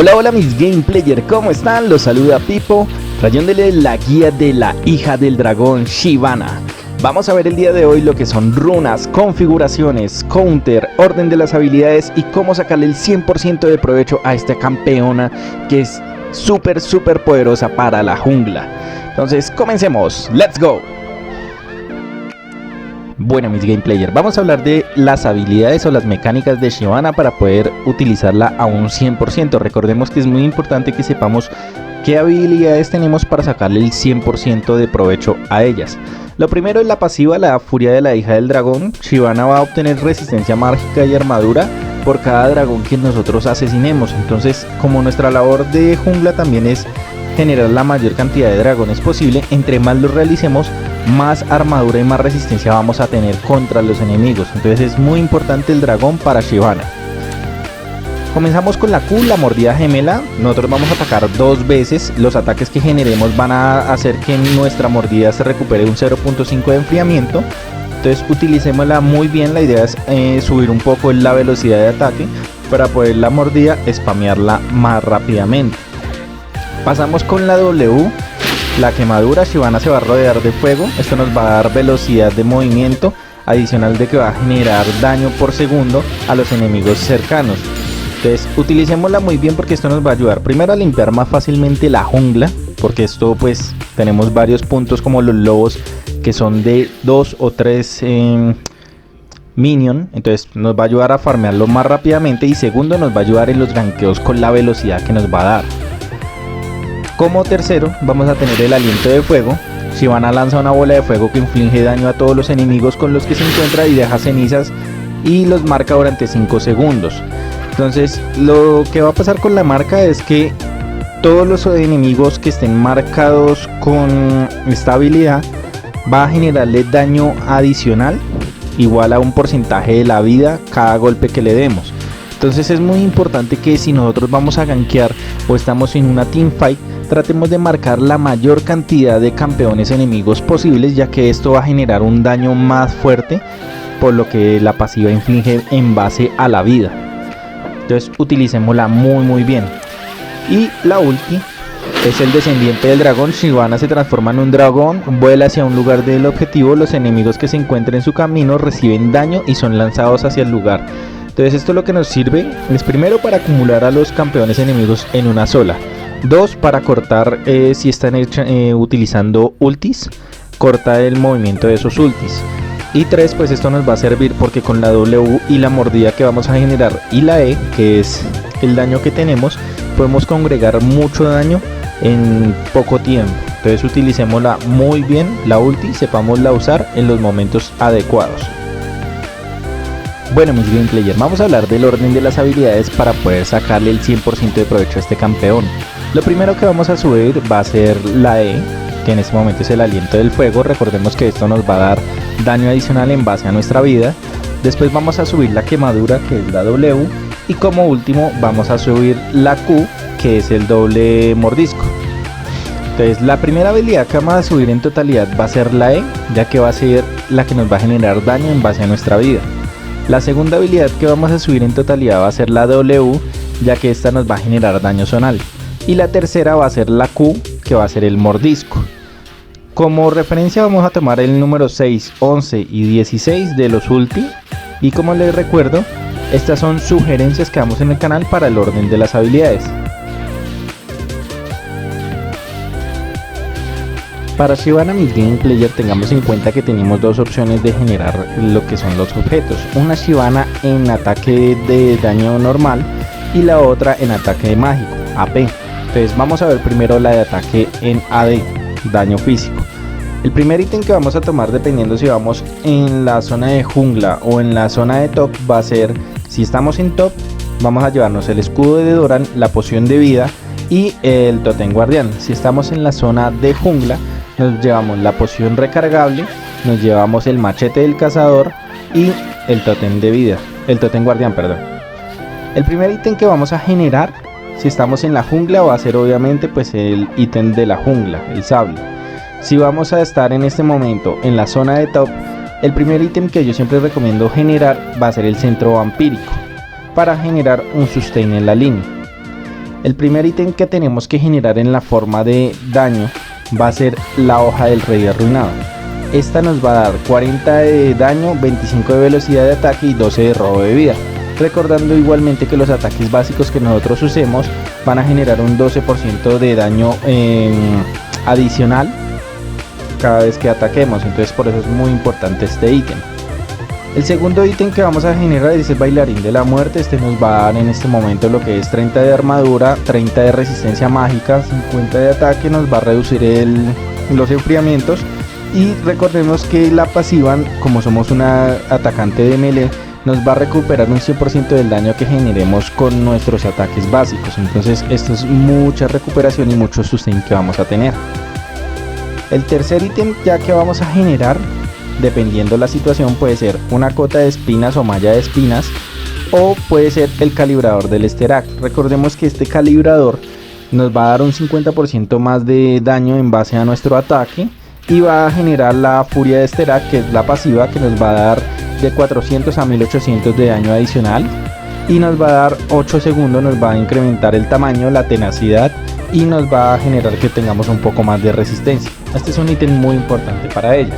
Hola, hola mis game player, ¿cómo están? Los saluda Pipo, trayéndole la guía de la hija del dragón Shyvana. Vamos a ver el día de hoy lo que son runas, configuraciones, counter, orden de las habilidades y cómo sacarle el 100% de provecho a esta campeona que es súper poderosa para la jungla. Entonces comencemos, let's go. Bueno mis game player, vamos a hablar de las habilidades o las mecánicas de Shyvana para poder utilizarla a un 100%. Recordemos que es muy importante que sepamos qué habilidades tenemos para sacarle el 100% de provecho a ellas. Lo primero es la pasiva, la furia de la hija del dragón. Shyvana va a obtener resistencia mágica y armadura por cada dragón que nosotros asesinemos. Entonces, como nuestra labor de jungla también es generar la mayor cantidad de dragones posible, entre más los realicemos, más armadura y más resistencia vamos a tener contra los enemigos. Entonces es muy importante el dragón para Shyvana. Comenzamos con la Q, la mordida gemela. Nosotros vamos a atacar dos veces. Los ataques que generemos van a hacer que nuestra mordida se recupere un 0.5 de enfriamiento. Entonces utilicémosla muy bien. La idea es subir un poco la velocidad de ataque para poder la mordida spamearla más rápidamente. Pasamos con la W, la quemadura. Shyvana se va a rodear de fuego. Esto nos va a dar velocidad de movimiento, adicional de que va a generar daño por segundo a los enemigos cercanos. Entonces utilicémosla muy bien porque esto nos va a ayudar primero a limpiar más fácilmente la jungla, porque esto pues tenemos varios puntos como los lobos que son de 2 o 3 minion, entonces nos va a ayudar a farmearlo más rápidamente, y segundo nos va a ayudar en los gankeos con la velocidad que nos va a dar. Como tercero vamos a tener el aliento de fuego. Shyvana lanza una bola de fuego que inflige daño a todos los enemigos con los que se encuentra y deja cenizas y los marca durante 5 segundos. Entonces lo que va a pasar con la marca es que todos los enemigos que estén marcados con esta habilidad va a generarle daño adicional igual a un porcentaje de la vida cada golpe que le demos. Entonces es muy importante que si nosotros vamos a gankear o estamos en una teamfight, tratemos de marcar la mayor cantidad de campeones enemigos posibles, ya que esto va a generar un daño más fuerte, por lo que la pasiva inflige en base a la vida. Entonces utilicémosla muy bien. Y la ulti es el descendiente del dragón. Shyvana se transforma en un dragón, vuela hacia un lugar del objetivo. Los enemigos que se encuentren en su camino reciben daño y son lanzados hacia el lugar. Entonces esto lo que nos sirve es primero para acumular a los campeones enemigos en una sola. 2, para cortar si están utilizando ultis, corta el movimiento de esos ultis. Y 3, pues esto nos va a servir porque con la W y la mordida que vamos a generar y la E, que es el daño que tenemos, podemos congregar mucho daño en poco tiempo. Entonces utilicémosla muy bien, la ulti, sepámosla usar en los momentos adecuados. Bueno mis game player, vamos a hablar del orden de las habilidades para poder sacarle el 100% de provecho a este campeón. Lo primero que vamos a subir va a ser la E, que en este momento es el aliento del fuego. Recordemos que esto nos va a dar daño adicional en base a nuestra vida. Después vamos a subir la quemadura, que es la W, y como último vamos a subir la Q, que es el doble mordisco. Entonces la primera habilidad que vamos a subir en totalidad va a ser la E, ya que va a ser la que nos va a generar daño en base a nuestra vida. La segunda habilidad que vamos a subir en totalidad va a ser la W, ya que esta nos va a generar daño zonal. Y la tercera va a ser la Q, que va a ser el mordisco. Como referencia vamos a tomar el número 6, 11 y 16 de los ulti. Y como les recuerdo, estas son sugerencias que damos en el canal para el orden de las habilidades. Para Shyvana mis game player, tengamos en cuenta que tenemos dos opciones de generar lo que son los objetos. Una Shyvana en ataque de daño normal y la otra en ataque mágico, AP. Entonces vamos a ver primero la de ataque en AD, daño físico. El primer ítem que vamos a tomar, dependiendo si vamos en la zona de jungla o en la zona de top, va a ser, si estamos en top, vamos a llevarnos el escudo de Doran, la poción de vida y el totem guardián. Si estamos en la zona de jungla, nos llevamos la poción recargable, nos llevamos el machete del cazador y el totem de vida, el totem guardián, perdón. El primer ítem que vamos a generar, si estamos en la jungla, va a ser obviamente pues el ítem de la jungla, el sable. Si vamos a estar en este momento en la zona de top, el primer ítem que yo siempre recomiendo generar va a ser el centro vampírico, para generar un sustain en la línea. El primer ítem que tenemos que generar en la forma de daño va a ser la hoja del rey arruinado. Esta nos va a dar 40 de daño, 25 de velocidad de ataque y 12 de robo de vida. Recordando igualmente que los ataques básicos que nosotros usemos van a generar un 12% de daño adicional cada vez que ataquemos, entonces por eso es muy importante este ítem. El segundo ítem que vamos a generar es el bailarín de la muerte. Este nos va a dar en este momento lo que es 30 de armadura, 30 de resistencia mágica, 50 de ataque, nos va a reducir los enfriamientos. Y recordemos que la pasiva, como somos una atacante de melee, nos va a recuperar un 100% del daño que generemos con nuestros ataques básicos. Entonces esto es mucha recuperación y mucho sustain que vamos a tener. El tercer ítem ya que vamos a generar, dependiendo la situación, puede ser una cota de espinas o malla de espinas, o puede ser el calibrador del Sterak. Recordemos que este calibrador nos va a dar un 50% más de daño en base a nuestro ataque y va a generar la furia de Sterak, que es la pasiva, que nos va a dar de 400 a 1800 de daño adicional y nos va a dar 8 segundos, nos va a incrementar el tamaño, la tenacidad y nos va a generar que tengamos un poco más de resistencia. Este es un ítem muy importante para ella.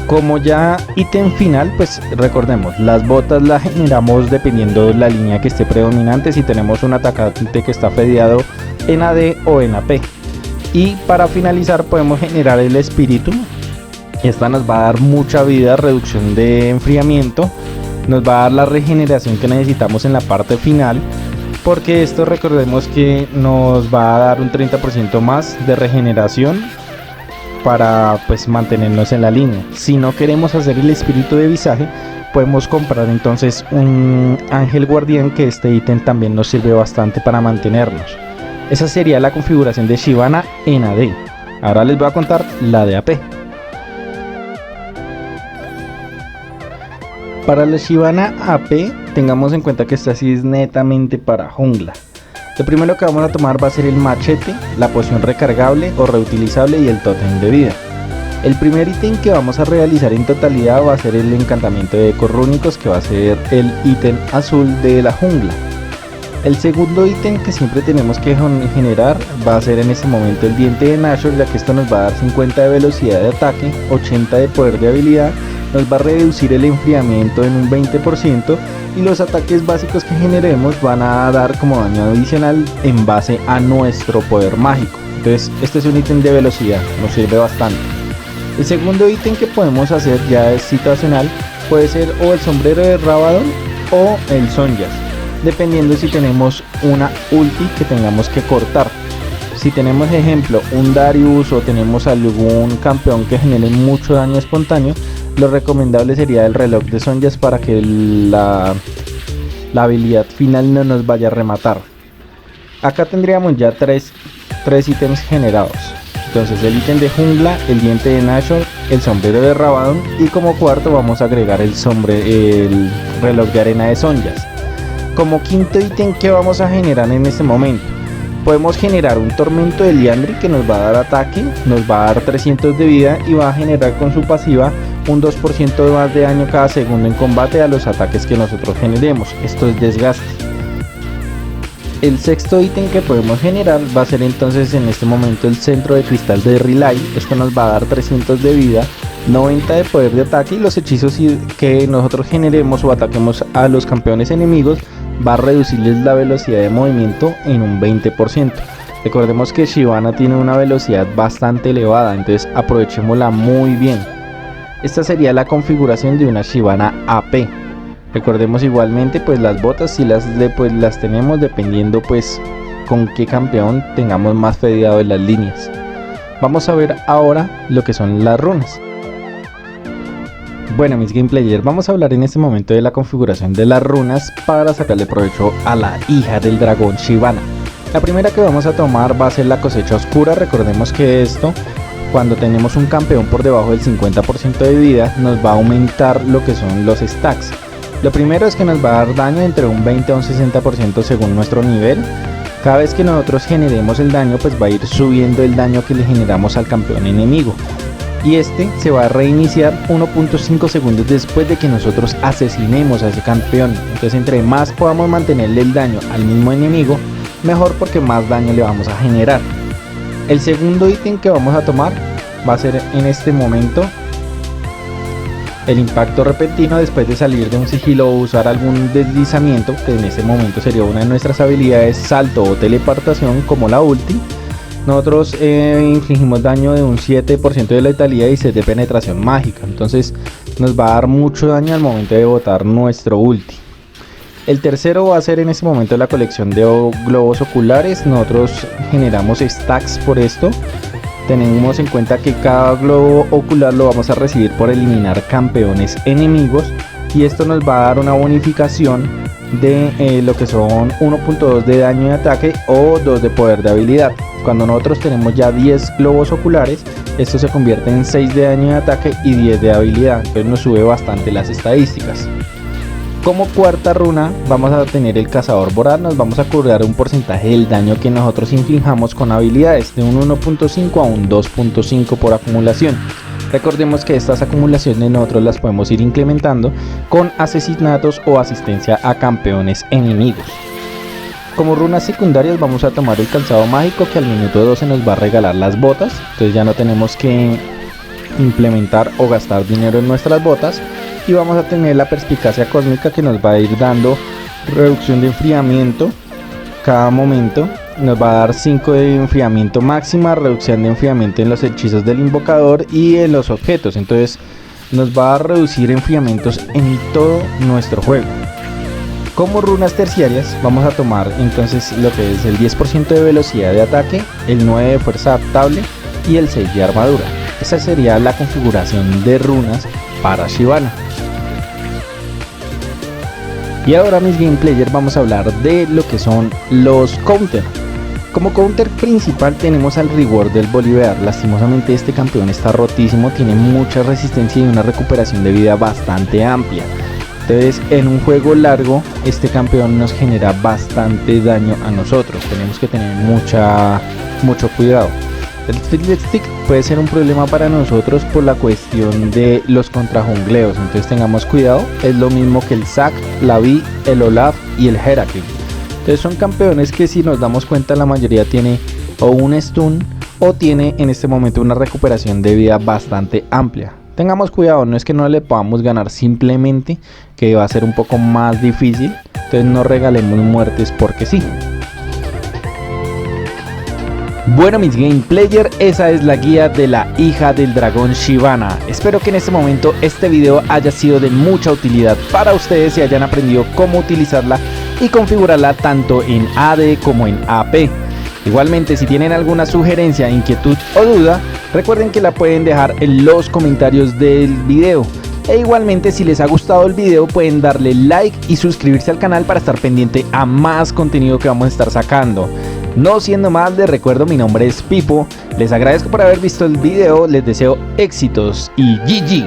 Como ya ítem final, pues recordemos, las botas las generamos dependiendo de la línea que esté predominante, si tenemos un atacante que está fedeado en AD o en AP. Y para finalizar podemos generar el espíritu. Esta nos va a dar mucha vida, reducción de enfriamiento, nos va a dar la regeneración que necesitamos en la parte final, porque esto recordemos que nos va a dar un 30% más de regeneración para pues mantenernos en la línea. Si no queremos hacer el espíritu de visaje, podemos comprar entonces un ángel guardián, que este ítem también nos sirve bastante para mantenernos. Esa sería la configuración de Shyvana en AD. Ahora les voy a contar la de AP. Para la Shyvana AP, tengamos en cuenta que esta sí es netamente para jungla. Lo primero que vamos a tomar va a ser el machete, la poción recargable o reutilizable y el tótem de vida. El primer ítem que vamos a realizar en totalidad va a ser el encantamiento de ecos rúnicos, que va a ser el ítem azul de la jungla. El segundo ítem que siempre tenemos que generar va a ser en este momento el diente de Nashor, ya que esto nos va a dar 50 de velocidad de ataque, 80 de poder de habilidad, nos va a reducir el enfriamiento en un 20% y los ataques básicos que generemos van a dar como daño adicional en base a nuestro poder mágico. Entonces este es un ítem de velocidad, nos sirve bastante. El segundo ítem que podemos hacer ya es situacional, puede ser o el sombrero de Rabadon o el Zhonya's, dependiendo si tenemos una ulti que tengamos que cortar. Si tenemos ejemplo un Darius o tenemos algún campeón que genere mucho daño espontáneo, lo recomendable sería el reloj de Zhonya's para que la habilidad final no nos vaya a rematar. Acá tendríamos ya tres ítems generados. Entonces el ítem de jungla, el diente de Nashor, el sombrero de Rabadon y como cuarto vamos a agregar el reloj de arena de Zhonya's. Como quinto ítem que vamos a generar en este momento, podemos generar un tormento de Liandry que nos va a dar ataque, nos va a dar 300 de vida y va a generar con su pasiva un 2% más de daño cada segundo en combate a los ataques que nosotros generemos. Esto es desgaste. El sexto ítem que podemos generar va a ser entonces en este momento el centro de cristal de Relay. Esto nos va a dar 300 de vida, 90 de poder de ataque y los hechizos que nosotros generemos o ataquemos a los campeones enemigos va a reducirles la velocidad de movimiento en un 20%. Recordemos que Shyvana tiene una velocidad bastante elevada, entonces aprovechémosla muy bien. Esta sería la configuración de una Shyvana AP. Recordemos igualmente pues las botas si las tenemos dependiendo pues con qué campeón tengamos más fedeado en las líneas. Vamos a ver ahora lo que son las runas. Bueno mis gameplayers, vamos a hablar en este momento de la configuración de las runas para sacarle provecho a la hija del dragón Shyvana. La primera que vamos a tomar va a ser la cosecha oscura. Recordemos que esto, cuando tenemos un campeón por debajo del 50% de vida, nos va a aumentar lo que son los stacks. Lo primero es que nos va a dar daño entre un 20 a un 60% según nuestro nivel. Cada vez que nosotros generemos el daño, pues va a ir subiendo el daño que le generamos al campeón enemigo. Y este se va a reiniciar 1.5 segundos después de que nosotros asesinemos a ese campeón. Entonces entre más podamos mantenerle el daño al mismo enemigo, mejor porque más daño le vamos a generar. El segundo ítem que vamos a tomar va a ser en este momento el impacto repentino después de salir de un sigilo o usar algún deslizamiento, que en este momento sería una de nuestras habilidades salto o teleportación como la ulti. Nosotros infligimos daño de un 7% de letalidad y 6 de penetración mágica, entonces nos va a dar mucho daño al momento de botar nuestro ulti. El tercero va a ser en este momento la colección de globos oculares. Nosotros generamos stacks por esto. Tenemos en cuenta que cada globo ocular lo vamos a recibir por eliminar campeones enemigos, y esto nos va a dar una bonificación de lo que son 1.2 de daño de ataque o 2 de poder de habilidad. Cuando nosotros tenemos ya 10 globos oculares, esto se convierte en 6 de daño de ataque y 10 de habilidad, entonces nos sube bastante las estadísticas. Como cuarta runa vamos a tener el cazador voraz. Nos vamos a curar un porcentaje del daño que nosotros inflijamos con habilidades, de un 1.5 a un 2.5 por acumulación. Recordemos que estas acumulaciones nosotros las podemos ir incrementando con asesinatos o asistencia a campeones enemigos. Como runas secundarias vamos a tomar el calzado mágico, que al minuto 12 nos va a regalar las botas, entonces ya no tenemos que implementar o gastar dinero en nuestras botas. Y vamos a tener la perspicacia cósmica, que nos va a ir dando reducción de enfriamiento cada momento. Nos va a dar 5 de enfriamiento máxima, reducción de enfriamiento en los hechizos del invocador y en los objetos. Entonces nos va a reducir enfriamientos en todo nuestro juego. Como runas terciarias vamos a tomar entonces lo que es el 10% de velocidad de ataque, el 9 de fuerza adaptable y el 6 de armadura. Esa sería la configuración de runas para Shyvana. Y ahora, mis game players, vamos a hablar de lo que son los counter. Como counter principal tenemos al rigor del Bolívar. Lastimosamente este campeón está rotísimo, tiene mucha resistencia y una recuperación de vida bastante amplia. Entonces en un juego largo este campeón nos genera bastante daño a nosotros. Tenemos que tener mucho cuidado. El Fiddle Stick puede ser un problema para nosotros por la cuestión de los contrajungleos, entonces tengamos cuidado. Es lo mismo que el Zac, la Vi, el Olaf y el Heracles. Entonces son campeones que, si nos damos cuenta, la mayoría tiene o un stun o tiene en este momento una recuperación de vida bastante amplia. Tengamos cuidado, no es que no le podamos ganar, simplemente que va a ser un poco más difícil, entonces no regalemos muertes porque sí. Bueno, mis game player, esa es la guía de la hija del dragón Shyvana. Espero que en este momento este video haya sido de mucha utilidad para ustedes y hayan aprendido cómo utilizarla y configurarla tanto en AD como en AP. Igualmente, si tienen alguna sugerencia, inquietud o duda, recuerden que la pueden dejar en los comentarios del video. E igualmente, si les ha gustado el video, pueden darle like y suscribirse al canal para estar pendiente a más contenido que vamos a estar sacando. No siendo más, les recuerdo, mi nombre es Pipo, les agradezco por haber visto el video, les deseo éxitos y GG.